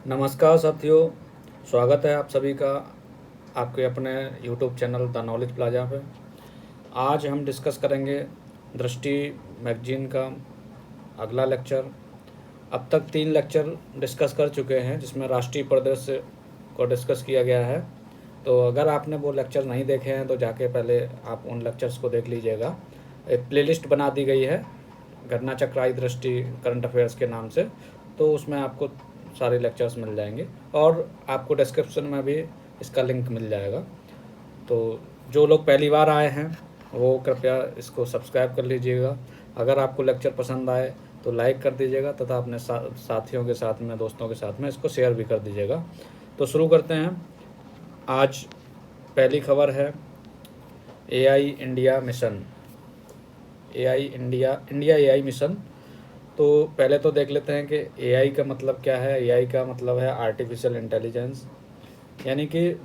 नमस्कार साथियों, स्वागत है आप सभी का आपके अपने YouTube channel the knowledge plaza पे। आज हम डिस्कस करेंगे दृष्टि मैगजीन का अगला लेक्चर। अब तक 3 लेक्चर डिस्कस कर चुके हैं जिसमें राष्ट्रीय परिदृश्य को डिस्कस किया गया है। तो अगर आपने वो लेक्चर नहीं देखे हैं तो जाके पहले आप उन लेक्चर्स को देख लीजिएगा। एक प्लेलिस्ट बना दी गई है घटना चक्र आई दृष्टि करंट अफेयर्स के नाम से, तो उसमें आपको सारे लेक्चर्स मिल जाएंगे और आपको डिस्क्रिप्शन में भी इसका लिंक मिल जाएगा। तो जो लोग पहली बार आए हैं वो कृपया इसको सब्सक्राइब कर लीजिएगा। अगर आपको लेक्चर पसंद आए तो लाइक कर दीजिएगा तथा अपने साथियों के साथ में, दोस्तों के साथ में इसको शेयर भी कर दीजिएगा। तो शुरू करते हैं। आज पहली खबर है AI India mission. India AI mission. तो पहले तो देख लेते हैं कि एआई का मतलब क्या है। एआई का मतलब है आर्टिफिशियल इंटेलिजेंस, यानी कि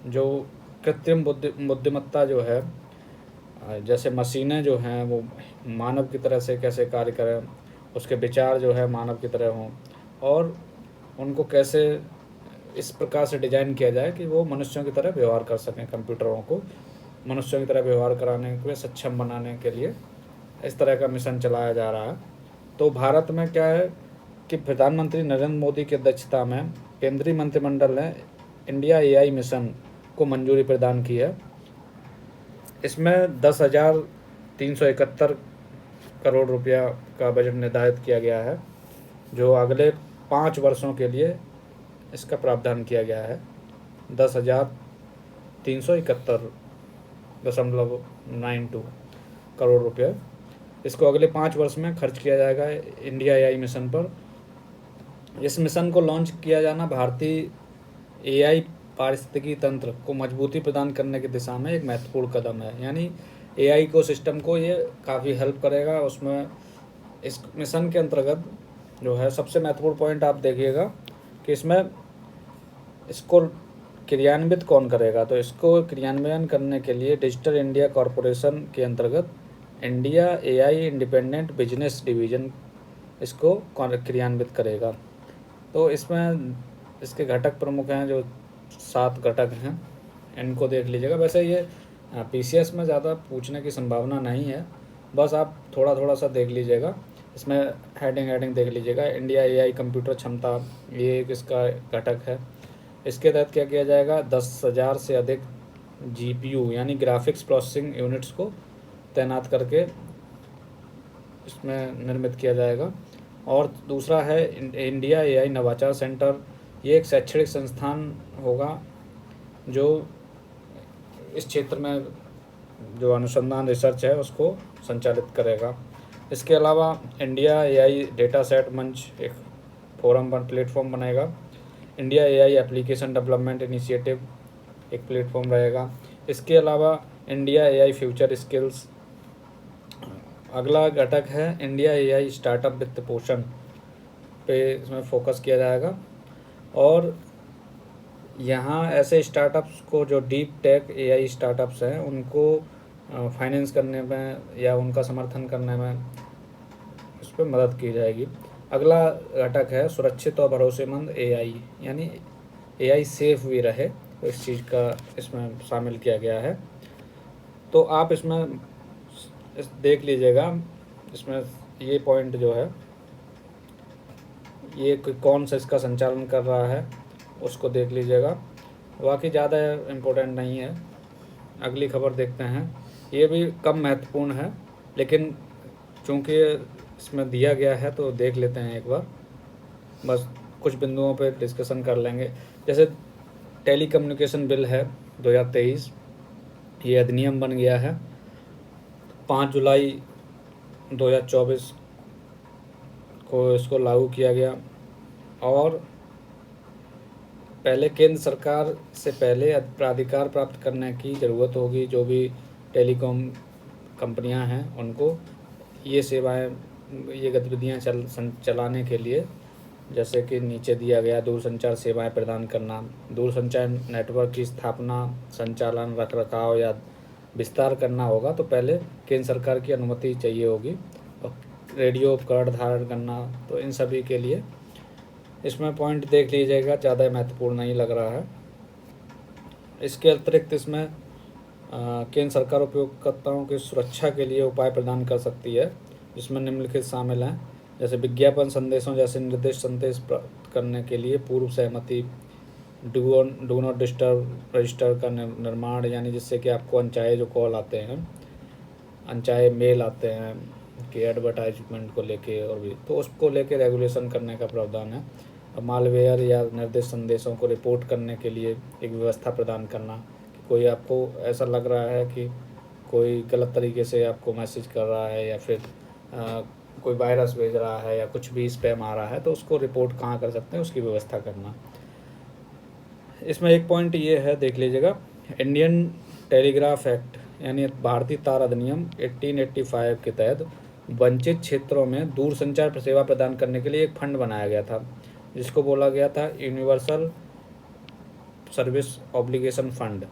जो कृत्रिम बुद्धिमत्ता जो है, जैसे मशीनें जो हैं वो मानव की तरह से कैसे कार्य करें, उसके विचार जो है मानव की तरह हों और उनको कैसे इस प्रकार से डिज़ाइन किया जाए कि वो मनुष्यों की तरह व्यवहार कर सकें। कंप्यूटरों को मनुष्यों की तरह व्यवहार कराने के लिए, सक्षम बनाने के लिए इस तरह का मिशन चलाया जा रहा है। तो भारत में क्या है कि प्रधानमंत्री नरेंद्र मोदी की अध्यक्षता में केंद्रीय मंत्रिमंडल ने इंडिया एआई मिशन को मंजूरी प्रदान की है। इसमें 10,371 करोड़ रुपया का बजट निर्धारित किया गया है, जो अगले 5 वर्षों के लिए इसका प्रावधान किया गया है। 10,371.92 करोड़ रुपये इसको अगले 5 वर्ष में खर्च किया जाएगा इंडिया एआई मिशन पर। इस मिशन को लॉन्च किया जाना भारतीय एआई पारिस्थितिकी तंत्र को मजबूती प्रदान करने की दिशा में एक महत्वपूर्ण कदम है। यानी एआई को सिस्टम को ये काफ़ी हेल्प करेगा। उसमें इस मिशन के अंतर्गत जो है सबसे महत्वपूर्ण पॉइंट आप देखिएगा कि इसमें इसको क्रियान्वित कौन करेगा। तो इसको क्रियान्वयन करने के लिए डिजिटल इंडिया कॉरपोरेशन के अंतर्गत India AI independent business division इसको क्रियान्वित करेगा। तो इसमें इसके घटक प्रमुख हैं, जो 7 घटक हैं, इनको देख लीजिएगा। वैसे ये पीसीएस में ज़्यादा पूछने की संभावना नहीं है, बस आप थोड़ा थोड़ा सा देख लीजिएगा। इसमें हेडिंग देख लीजिएगा। इंडिया एआई कंप्यूटर क्षमता, ये एक इसका घटक है। इसके तहत क्या किया जाएगा, 10,000 से अधिक जीपीयू यानी ग्राफिक्स प्रोसेसिंग यूनिट्स को तैनात करके इसमें निर्मित किया जाएगा। और दूसरा है इंडिया एआई नवाचार सेंटर। ये एक शैक्षणिक संस्थान होगा जो इस क्षेत्र में जो अनुसंधान रिसर्च है उसको संचालित करेगा। इसके अलावा इंडिया एआई डेटा सेट मंच एक फोरम प्लेटफॉर्म बनेगा। India AI application development initiative एक प्लेटफॉर्म रहेगा। इसके अलावा इंडिया एआई फ्यूचर स्किल्स। अगला घटक है इंडिया एआई स्टार्टअप वित्त पोषण पे इसमें फोकस किया जाएगा। और यहाँ ऐसे स्टार्टअप्स को जो डीप टेक एआई स्टार्टअप्स हैं उनको फाइनेंस करने में या उनका समर्थन करने में उस पर मदद की जाएगी। अगला घटक है सुरक्षित और भरोसेमंद एआई, यानी एआई सेफ भी रहे, तो इस चीज़ का इसमें शामिल किया गया है। तो आप इसमें देख लीजिएगा, इसमें ये पॉइंट जो है ये कौन सा इसका संचालन कर रहा है उसको देख लीजिएगा। बाकी ज़्यादा इम्पोर्टेंट नहीं है। अगली खबर देखते हैं। ये भी कम महत्वपूर्ण है, लेकिन चूँकि इसमें दिया गया है तो देख लेते हैं एक बार। बस कुछ बिंदुओं पे डिस्कशन कर लेंगे। जैसे टेलीकम्युनिकेशन बिल है 2023, ये अधिनियम बन गया है 5 जुलाई 2024 को इसको लागू किया गया। और पहले केंद्र सरकार से पहले प्राधिकार प्राप्त करने की ज़रूरत होगी। जो भी टेलीकॉम कंपनियां हैं उनको ये सेवाएं, ये गतिविधियां चलाने के लिए, जैसे कि नीचे दिया गया, दूरसंचार सेवाएं प्रदान करना, दूरसंचार नेटवर्क की स्थापना, संचालन, रखरखाव या विस्तार करना होगा तो पहले केंद्र सरकार की अनुमति चाहिए होगी। और रेडियो उपकरण धारण करना, तो इन सभी के लिए इसमें पॉइंट देख लीजिएगा, ज़्यादा महत्वपूर्ण नहीं लग रहा है। इसके अतिरिक्त इसमें केंद्र सरकार उपयोगकर्ताओं की सुरक्षा के लिए उपाय प्रदान कर सकती है, जिसमें निम्नलिखित शामिल हैं, जैसे विज्ञापन संदेशों जैसे निर्दिष्ट संदेश प्राप्त करने के लिए पूर्व सहमति, डू नॉट डिस्टर्ब रजिस्टर का निर्माण, यानी जिससे कि आपको अनचाहे जो कॉल आते हैं, अनचाहे मेल आते हैं कि एडवर्टाइजमेंट को लेके और भी, तो उसको लेके रेगुलेशन करने का प्रावधान है। अब मालवेयर या निर्दिष्ट संदेशों को रिपोर्ट करने के लिए एक व्यवस्था प्रदान करना, कि कोई आपको ऐसा लग रहा है कि कोई गलत तरीके से आपको मैसेज कर रहा है या फिर कोई वायरस भेज रहा है या कुछ भी स्पैम आ रहा है, तो उसको रिपोर्ट कहाँ कर सकते हैं, उसकी व्यवस्था करना। इसमें एक पॉइंट ये है, देख लीजिएगा, इंडियन टेलीग्राफ एक्ट यानी भारतीय तार अधिनियम 1885 के तहत वंचित क्षेत्रों में दूरसंचार सेवा प्रदान करने के लिए एक फंड बनाया गया था, जिसको बोला गया था यूनिवर्सल सर्विस ऑब्लिगेशन फंड।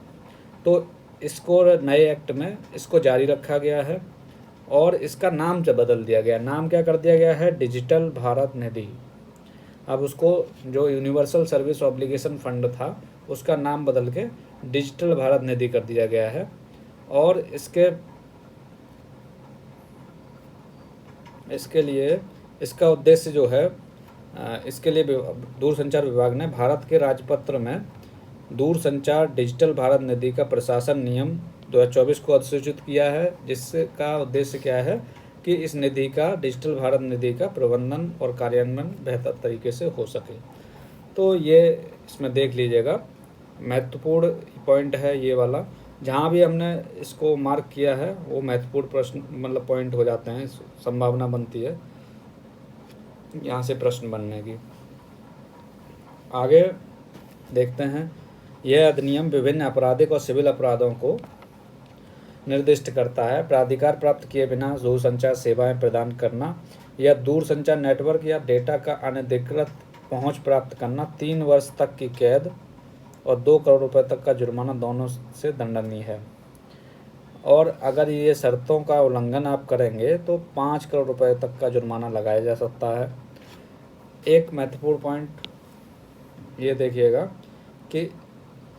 तो इसको नए एक्ट में इसको जारी रखा गया है और इसका नाम जब बदल दिया गया, नाम क्या कर दिया गया है, डिजिटल भारत निधि। अब उसको जो यूनिवर्सल सर्विस ऑब्लिगेशन फंड था उसका नाम बदल के डिजिटल भारत निधि कर दिया गया है। और इसके लिए इसका उद्देश्य जो है, इसके लिए दूरसंचार विभाग ने भारत के राजपत्र में दूरसंचार डिजिटल भारत निधि का प्रशासन नियम 2024 को अधिसूचित किया है, जिसका उद्देश्य क्या है कि इस निधि का, डिजिटल भारत निधि का प्रबंधन और कार्यान्वयन बेहतर तरीके से हो सके। तो ये इसमें देख लीजिएगा, महत्वपूर्ण पॉइंट है ये वाला। जहाँ भी हमने इसको मार्क किया है वो महत्वपूर्ण प्रश्न मतलब पॉइंट हो जाते हैं, संभावना बनती है यहाँ से प्रश्न बनने की। आगे देखते हैं, यह अधिनियम विभिन्न आपराधिक और सिविल अपराधों को निर्दिष्ट करता है। प्राधिकार प्राप्त किए बिना दूरसंचार सेवाएं प्रदान करना या दूरसंचार नेटवर्क या डेटा का अनधिकृत पहुंच प्राप्त करना 3 वर्ष तक की कैद और 2 करोड़ रुपए तक का जुर्माना दोनों से दंडनीय है। और अगर ये शर्तों का उल्लंघन आप करेंगे तो 5 करोड़ रुपए तक का जुर्माना लगाया जा सकता है। एक महत्वपूर्ण पॉइंट ये देखिएगा कि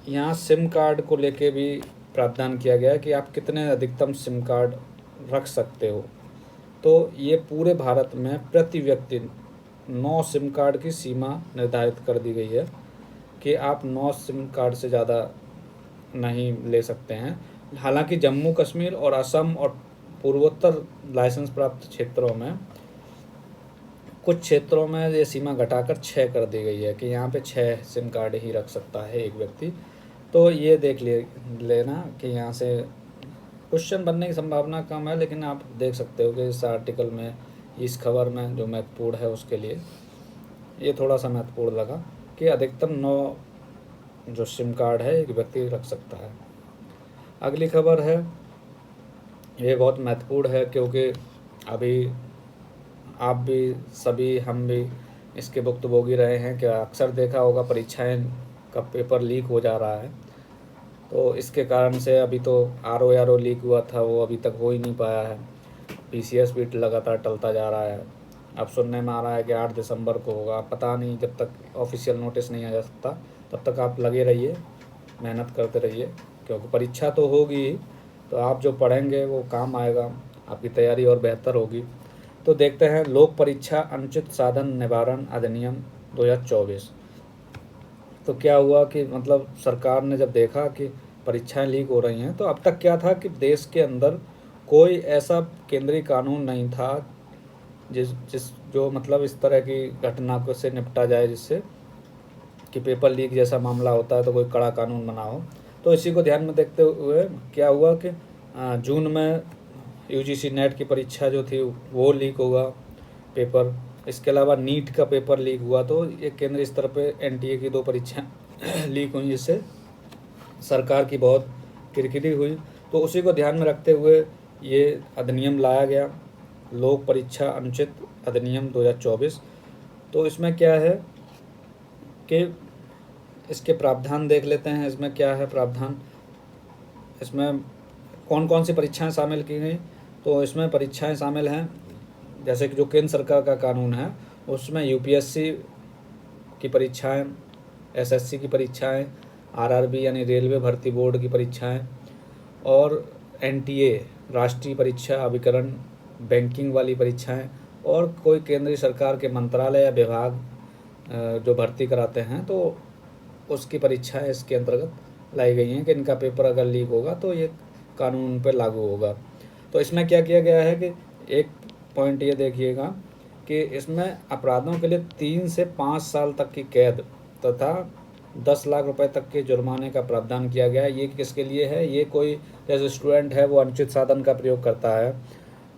यहाँ सिम कार्ड को लेके भी प्रावधान किया गया है कि आप कितने अधिकतम सिम कार्ड रख सकते हो। तो ये पूरे भारत में प्रति व्यक्ति 9 सिम कार्ड की सीमा निर्धारित कर दी गई है कि आप 9 सिम कार्ड से ज़्यादा नहीं ले सकते हैं। हालांकि जम्मू कश्मीर और असम और पूर्वोत्तर लाइसेंस प्राप्त क्षेत्रों में, कुछ क्षेत्रों में ये सीमा घटाकर 6 कर दी गई है कि यहाँ पे 6 सिम कार्ड ही रख सकता है एक व्यक्ति। तो ये देख लेना कि यहाँ से क्वेश्चन बनने की संभावना कम है, लेकिन आप देख सकते हो कि इस आर्टिकल में, इस खबर में जो महत्वपूर्ण है उसके लिए ये थोड़ा सा महत्वपूर्ण लगा कि अधिकतम 9 जो सिम कार्ड है एक व्यक्ति रख सकता है। अगली खबर है, ये बहुत महत्वपूर्ण है क्योंकि अभी आप भी, सभी हम भी इसके भुक्तभोगी रहे हैं। क्या अक्सर देखा होगा परीक्षाएं का पेपर लीक हो जा रहा है, तो इसके कारण से अभी तो RO लीक हुआ था, वो अभी तक हो ही नहीं पाया है। PCS भी लगातार टलता जा रहा है। अब सुनने में आ रहा है कि 8 दिसंबर को होगा, पता नहीं, जब तक ऑफिशियल नोटिस नहीं आ जा सकता तब तक आप लगे रहिए, मेहनत करते रहिए, क्योंकि परीक्षा तो होगी ही, तो आप जो पढ़ेंगे वो काम आएगा, आपकी तैयारी और बेहतर होगी। तो देखते हैं, लोक परीक्षा अनुचित साधन निवारण अधिनियम 2024। तो क्या हुआ कि मतलब सरकार ने जब देखा कि परीक्षाएं लीक हो रही हैं, तो अब तक क्या था कि देश के अंदर कोई ऐसा केंद्रीय कानून नहीं था जो मतलब इस तरह की घटना को से निपटा जाए, जिससे कि पेपर लीक जैसा मामला होता है तो कोई कड़ा कानून बना हो। तो इसी को ध्यान में देखते हुए क्या हुआ कि जून में UGC नेट की परीक्षा जो थी वो लीक होगा पेपर। इसके अलावा नीट का पेपर लीक हुआ, तो ये केंद्रीय स्तर पे NTA की 2 परीक्षाएं लीक हुई, जिससे सरकार की बहुत किरकिरी हुई। तो उसी को ध्यान में रखते हुए ये अधिनियम लाया गया, लोक परीक्षा अनुचित अधिनियम 2024। तो इसमें क्या है कि इसके प्रावधान देख लेते हैं। इसमें क्या है प्रावधान, इसमें कौन कौन सी परीक्षाएं शामिल की गई। तो इसमें परीक्षाएं शामिल हैं, जैसे कि जो केंद्र सरकार का कानून है उसमें UPSC की परीक्षाएं, एसएससी की परीक्षाएं, आरआरबी यानी रेलवे भर्ती बोर्ड की परीक्षाएं, और एनटीए राष्ट्रीय परीक्षा अभिकरण, बैंकिंग वाली परीक्षाएं, और कोई केंद्रीय सरकार के मंत्रालय या विभाग जो भर्ती कराते हैं तो उसकी परीक्षाएं इसके अंतर्गत लाई गई हैं कि इनका पेपर अगर लीक होगा तो ये कानून पर लागू होगा। तो इसमें क्या किया गया है कि एक पॉइंट ये देखिएगा कि इसमें अपराधों के लिए 3 से 5 साल तक की कैद तथा 10 लाख रुपए तक के जुर्माने का प्रावधान किया गया है। ये किसके लिए है? ये कोई जैसे स्टूडेंट है वो अनुचित साधन का प्रयोग करता है,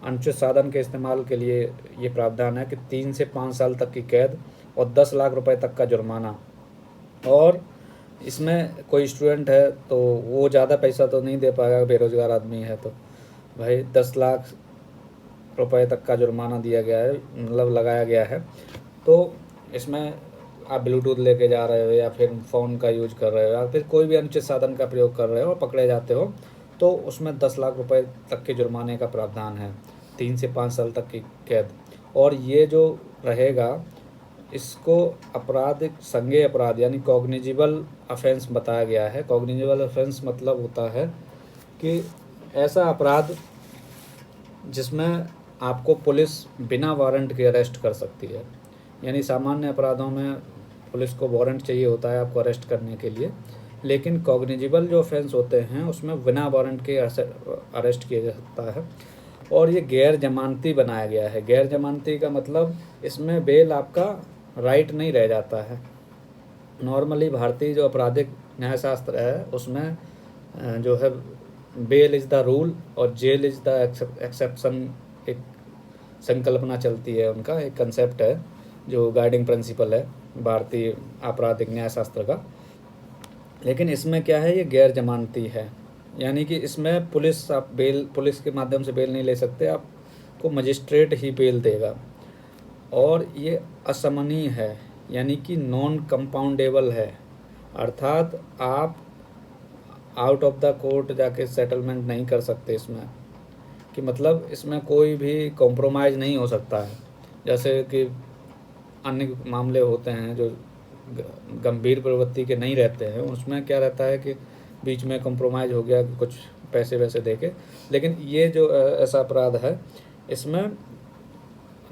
अनुचित साधन के इस्तेमाल के लिए ये प्रावधान है कि 3 से 5 साल तक की कैद और 10 लाख रुपए तक का जुर्माना। और इसमें कोई स्टूडेंट है तो वो ज़्यादा पैसा तो नहीं दे पाएगा, बेरोजगार आदमी है तो भाई 10 लाख रुपए तक का जुर्माना दिया गया है, मतलब लगाया गया है। तो इसमें आप ब्लूटूथ लेके जा रहे हो या फिर फ़ोन का यूज कर रहे हो या फिर कोई भी अनुचित साधन का प्रयोग कर रहे हो और पकड़े जाते हो तो उसमें 10 लाख रुपए तक के जुर्माने का प्रावधान है, 3 से 5 साल तक की कैद। और ये जो रहेगा इसको आपराधिक संज्ञेय अपराध यानी कॉग्निजिबल ऑफेंस बताया गया है। कॉग्निजिबल ऑफेंस मतलब होता है कि ऐसा अपराध जिसमें आपको पुलिस बिना वारंट के अरेस्ट कर सकती है। यानी सामान्य अपराधों में पुलिस को वारंट चाहिए होता है आपको अरेस्ट करने के लिए, लेकिन कॉग्निजिबल जो ऑफेंस होते हैं उसमें बिना वारंट के अरेस्ट किया जा सकता है। और ये गैर जमानती बनाया गया है। गैर जमानती का मतलब इसमें बेल आपका राइट नहीं रह जाता है। नॉर्मली भारतीय जो आपराधिक न्यायशास्त्र है उसमें जो है बेल इज़ द रूल और जेल इज़ द एक्सेप्शन, एक संकल्पना चलती है, उनका एक कंसेप्ट है जो गाइडिंग प्रिंसिपल है भारतीय आपराधिक न्यायशास्त्र का। लेकिन इसमें क्या है, ये गैर जमानती है, यानी कि इसमें पुलिस के माध्यम से बेल नहीं ले सकते, आपको मजिस्ट्रेट ही बेल देगा। और ये असमनीय है यानी कि नॉन कंपाउंडेबल है, अर्थात आप आउट ऑफ द कोर्ट जाके सेटलमेंट नहीं कर सकते इसमें, कि मतलब इसमें कोई भी कॉम्प्रोमाइज़ नहीं हो सकता है। जैसे कि अन्य मामले होते हैं जो गंभीर प्रवृत्ति के नहीं रहते हैं, उसमें क्या रहता है कि बीच में कॉम्प्रोमाइज़ हो गया कुछ पैसे वैसे दे के। लेकिन ये जो ऐसा अपराध है इसमें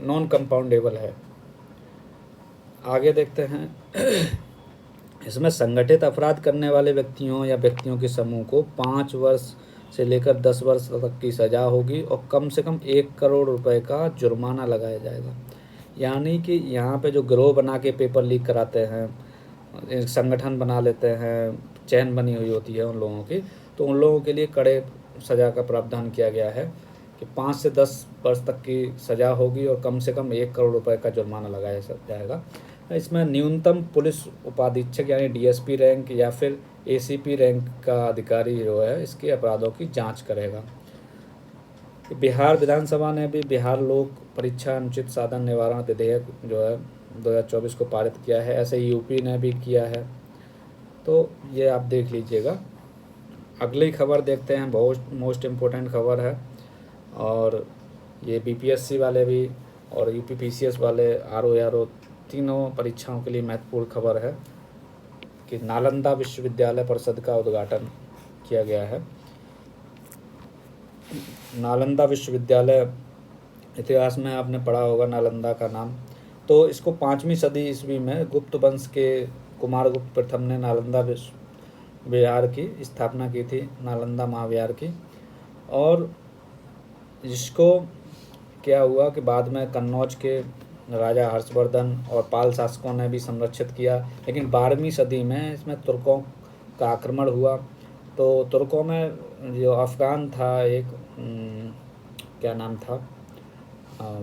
नॉन कंपाउंडेबल है। आगे देखते हैं इसमें संगठित अपराध करने वाले व्यक्तियों या व्यक्तियों के समूह को 5 वर्ष से लेकर 10 वर्ष तक की सज़ा होगी और कम से कम 1 करोड़ रुपए का जुर्माना लगाया जाएगा। यानी कि यहाँ पे जो गिरोह बना के पेपर लीक कराते हैं, एक संगठन बना लेते हैं, चैन बनी हुई होती है उन लोगों की, तो उन लोगों के लिए कड़े सज़ा का प्रावधान किया गया है कि 5 से 10 वर्ष तक की सज़ा होगी और कम से कम 1 करोड़ रुपए का जुर्माना लगाया जाएगा। इसमें न्यूनतम पुलिस उपाधीक्षक यानी डीएसपी रैंक या फिर एसीपी रैंक का अधिकारी जो है इसके अपराधों की जांच करेगा। बिहार विधानसभा ने भी बिहार लोक परीक्षा अनुचित साधन निवारण विधेयक जो है 2024 को पारित किया है, ऐसे यूपी ने भी किया है, तो ये आप देख लीजिएगा। अगली खबर देखते हैं, बहुत मोस्ट इम्पोर्टेंट खबर है, और ये बीपीएससी वाले भी और यूपीपीसीएस वाले आरओ तीनों परीक्षाओं के लिए महत्वपूर्ण खबर है कि नालंदा विश्वविद्यालय परिषद का उद्घाटन किया गया है। नालंदा विश्वविद्यालय, इतिहास में आपने पढ़ा होगा नालंदा का नाम, तो इसको 5वीं सदी ईस्वी में गुप्त वंश के कुमारगुप्त प्रथम ने नालंदा विहार की स्थापना की थी, नालंदा महाविहार की। और जिसको क्या हुआ कि बाद में कन्नौज के राजा हर्षवर्धन और पाल शासकों ने भी संरक्षित किया, लेकिन 12वीं सदी में इसमें तुर्कों का आक्रमण हुआ। तो तुर्कों में जो अफ़गान था एक क्या नाम था,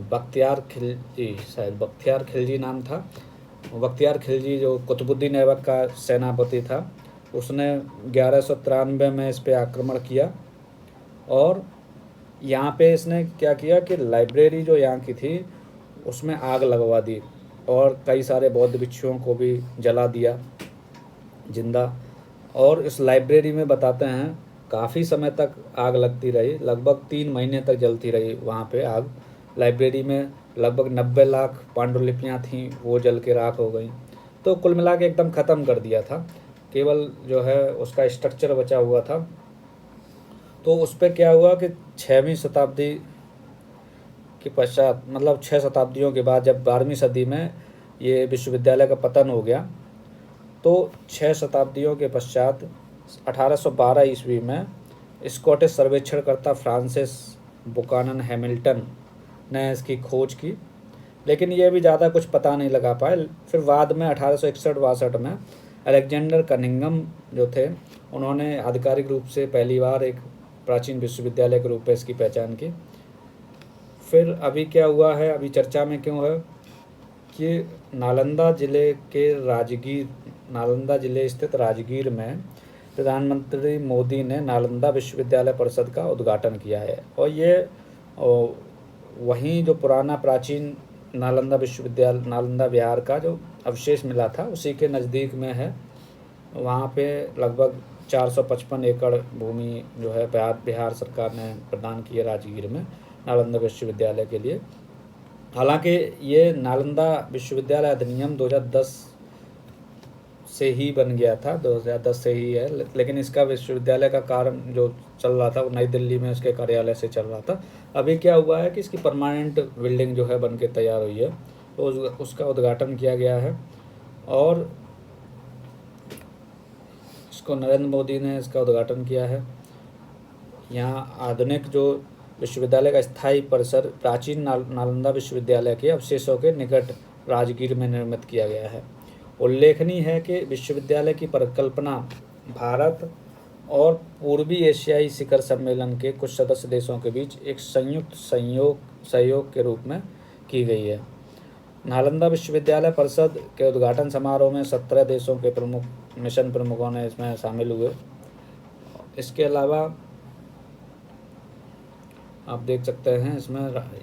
बख्तियार खिलजी, शायद बख्तियार खिलजी नाम था। बख्तियार खिलजी जो कुतुबुद्दीन ऐबक का सेनापति था, उसने 1193 में इस पे आक्रमण किया। और यहाँ पे इसने क्या किया कि लाइब्रेरी जो यहाँ की थी उसमें आग लगवा दी और कई सारे बौद्ध भिक्षुओं को भी जला दिया जिंदा। और इस लाइब्रेरी में बताते हैं काफ़ी समय तक आग लगती रही, लगभग 3 महीने तक जलती रही वहाँ पे आग। लाइब्रेरी में लगभग 90 लाख पांडुलिपियाँ थीं, वो जल के राख हो गई। तो कुल मिला के एकदम ख़त्म कर दिया था, केवल जो है उसका स्ट्रक्चर बचा हुआ था। तो उस पर क्या हुआ कि 6वीं शताब्दी के पश्चात, मतलब 6 शताब्दियों के बाद, जब 12वीं सदी में ये विश्वविद्यालय का पतन हो गया, तो 6 शताब्दियों के पश्चात 1812 ईस्वी में स्कॉटिश सर्वेक्षणकर्ता फ्रांसिस बुकानन हैमिल्टन ने इसकी खोज की, लेकिन ये भी ज़्यादा कुछ पता नहीं लगा पाए। फिर बाद में 1861-62 में अलेक्जेंडर कनिंघम जो थे, उन्होंने आधिकारिक रूप से पहली बार एक प्राचीन विश्वविद्यालय के रूप में इसकी पहचान की। फिर अभी क्या हुआ है, अभी चर्चा में क्यों है कि नालंदा जिले स्थित राजगीर में प्रधानमंत्री मोदी ने नालंदा विश्वविद्यालय परिषद का उद्घाटन किया है। और ये वहीं जो पुराना प्राचीन नालंदा विश्वविद्यालय, नालंदा विहार का जो अवशेष मिला था, उसी के नज़दीक में है। वहाँ पे लगभग 455 एकड़ भूमि जो है बिहार सरकार ने प्रदान की है राजगीर में नालंदा विश्वविद्यालय के लिए। हालांकि ये नालंदा विश्वविद्यालय अधिनियम 2010 से ही बन गया था, 2010 से ही है, लेकिन इसका विश्वविद्यालय का कार्य जो चल रहा था वो नई दिल्ली में उसके कार्यालय से चल रहा था। अभी क्या हुआ है कि इसकी परमानेंट बिल्डिंग जो है बन के तैयार हुई है, तो उसका उद्घाटन किया गया है और इसको नरेंद्र मोदी ने इसका उद्घाटन किया है। यहाँ आधुनिक जो विश्वविद्यालय का स्थायी परिसर प्राचीन नालंदा विश्वविद्यालय के अवशेषों के निकट राजगीर में निर्मित किया गया है। उल्लेखनीय है कि विश्वविद्यालय की परिकल्पना भारत और पूर्वी एशियाई शिखर सम्मेलन के कुछ सदस्य देशों के बीच एक संयुक्त सहयोग के रूप में की गई है। नालंदा विश्वविद्यालय परिषद के उद्घाटन समारोह में 17 देशों के मिशन प्रमुखों ने इसमें शामिल हुए। इसके अलावा आप देख सकते हैं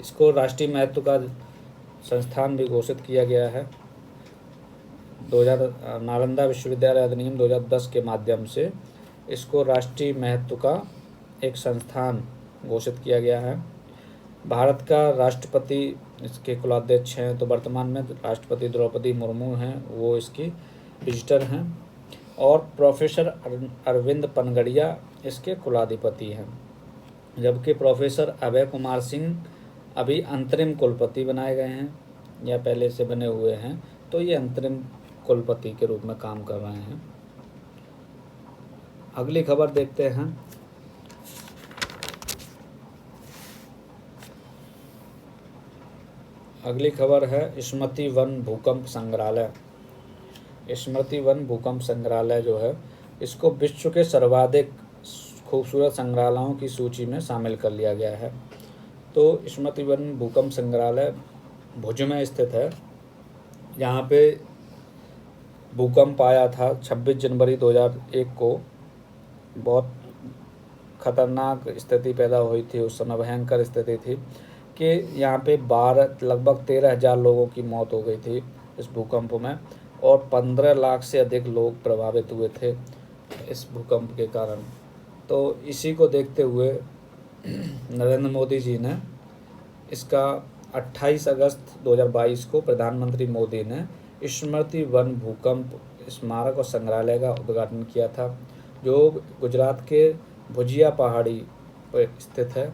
इसको राष्ट्रीय महत्व का संस्थान भी घोषित किया गया है। नालंदा विश्वविद्यालय अधिनियम 2010 के माध्यम से इसको राष्ट्रीय महत्व का एक संस्थान घोषित किया गया है। भारत का राष्ट्रपति इसके कुलाध्यक्ष हैं, तो वर्तमान में राष्ट्रपति द्रौपदी मुर्मू हैं, वो इसकी विजिटर हैं, और प्रोफेसर अरविंद पनगड़िया इसके कुलाधिपति हैं, जबकि प्रोफेसर अभय कुमार सिंह अभी अंतरिम कुलपति बनाए गए हैं या पहले से बने हुए हैं, तो ये अंतरिम कुलपति के रूप में काम कर रहे हैं। अगली खबर देखते हैं। अगली खबर है स्मृति वन भूकंप संग्रहालय। स्मृति वन भूकंप संग्रहालय जो है, इसको विश्व के सर्वाधिक खूबसूरत संग्रहालयों की सूची में शामिल कर लिया गया है। तो स्मृति वन भूकंप संग्रहालय भुज में स्थित है। यहाँ पे भूकंप आया था 26 जनवरी 2001 को। बहुत खतरनाक स्थिति पैदा हुई थी उस समय, भयंकर स्थिति थी कि यहाँ पे लगभग 13,000 लोगों की मौत हो गई थी इस भूकंप में, और 15 लाख से अधिक लोग प्रभावित हुए थे इस भूकंप के कारण। तो इसी को देखते हुए नरेंद्र मोदी जी ने इसका 28 अगस्त 2022 को प्रधानमंत्री मोदी ने स्मृति वन भूकंप स्मारक और संग्रहालय का उद्घाटन किया था, जो गुजरात के भुजिया पहाड़ी पर स्थित है,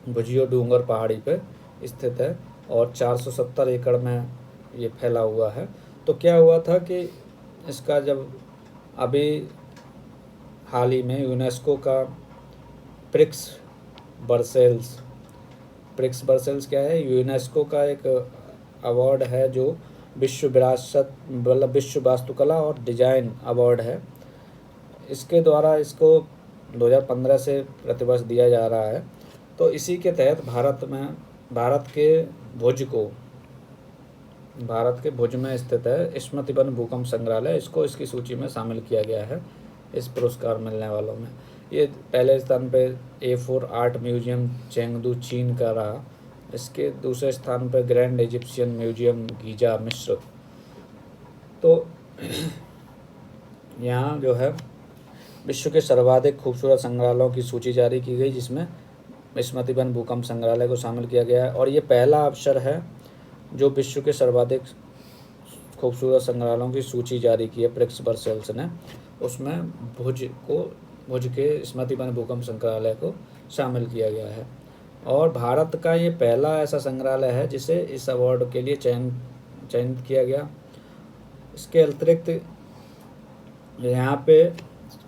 भुजियो डूंगर पहाड़ी पर स्थित है, और 470 एकड़ में ये फैला हुआ है। तो क्या हुआ था कि इसका जब अभी हाल ही में यूनेस्को का प्रिक्स बर्सेल्स क्या है, यूनेस्को का एक अवार्ड है जो विश्व विरासत मतलब विश्व वास्तुकला और डिजाइन अवार्ड है। इसके द्वारा इसको 2015 से प्रतिवर्ष दिया जा रहा है। तो इसी के तहत भारत के भुज में स्थित है स्मृति वन भूकंप संग्रहालय, इसको इसकी सूची में शामिल किया गया है इस पुरस्कार मिलने वालों में। ये पहले स्थान पे A4 आर्ट म्यूजियम चेंगदू चीन का रहा। इसके दूसरे स्थान पर ग्रैंड इजिप्शियन म्यूजियम गीजा मिस्र। तो यहाँ जो है विश्व के सर्वाधिक खूबसूरत संग्रहालयों की सूची जारी की गई, जिसमें स्मृति वन भूकंप संग्रहालय को शामिल किया गया है। और ये पहला अवसर है जो विश्व के सर्वाधिक खूबसूरत संग्रहालयों की सूची जारी की है प्रिक्स बर्सेल्स ने। उसमें भुज के स्मृति वन भूकंप संग्रहालय को शामिल किया गया है। और भारत का ये पहला ऐसा संग्रहालय है जिसे इस अवार्ड के लिए चयनित किया गया। इसके अतिरिक्त यहाँ पे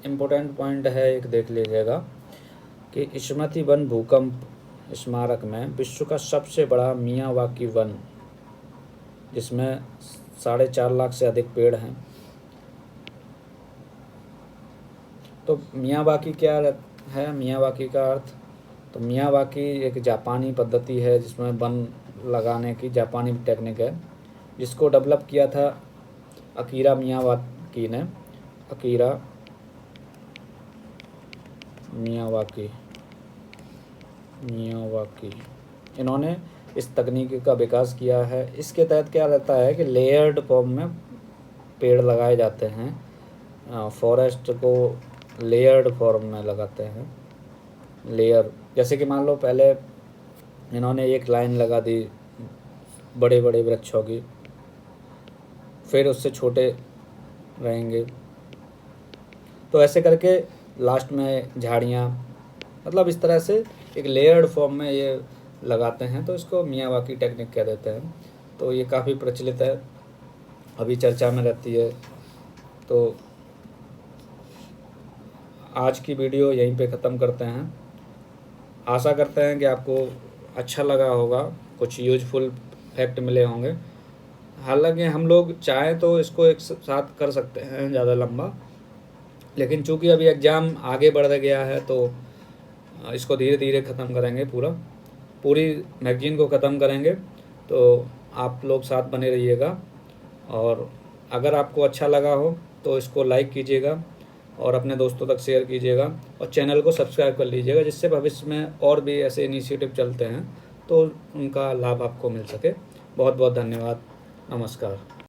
इम्पोर्टेंट पॉइंट है, एक देख लीजिएगा कि स्मृति वन भूकंप स्मारक में विश्व का सबसे बड़ा मियावाकी वन, जिसमें 4.5 लाख से अधिक पेड़ हैं। तो मियावाकी क्या है? मियावाकी का अर्थ, तो मियावाकी एक जापानी पद्धति है जिसमें वन लगाने की जापानी टेक्निक है, जिसको डेवलप किया था अकीरा मियावाकी ने। अकीरा मियावाकी इन्होंने इस तकनीक का विकास किया है। इसके तहत क्या रहता है कि लेयर्ड फॉर्म में पेड़ लगाए जाते हैं। फॉरेस्ट को लेयर्ड फॉर्म में लगाते हैं। लेयर, जैसे कि मान लो पहले इन्होंने एक लाइन लगा दी बड़े बड़े वृक्षों की, फिर उससे छोटे रहेंगे, तो ऐसे करके लास्ट में झाड़ियाँ, मतलब इस तरह से एक लेयर्ड फॉर्म में ये लगाते हैं, तो इसको मियावाकी टेक्निक कह देते हैं। तो ये काफ़ी प्रचलित है, अभी चर्चा में रहती है। तो आज की वीडियो यहीं पे ख़त्म करते हैं। आशा करते हैं कि आपको अच्छा लगा होगा, कुछ यूजफुल फैक्ट मिले होंगे। हालांकि हम लोग चाहें तो इसको एक साथ कर सकते हैं ज़्यादा लंबा, लेकिन चूंकि अभी एग्ज़ाम आगे बढ़ गया है तो इसको धीरे धीरे ख़त्म करेंगे, पूरी मैगज़ीन को ख़त्म करेंगे। तो आप लोग साथ बने रहिएगा, और अगर आपको अच्छा लगा हो तो इसको लाइक कीजिएगा और अपने दोस्तों तक शेयर कीजिएगा, और चैनल को सब्सक्राइब कर लीजिएगा, जिससे भविष्य में और भी ऐसे इनिशिएटिव चलते हैं तो उनका लाभ आपको मिल सके। बहुत बहुत धन्यवाद। नमस्कार।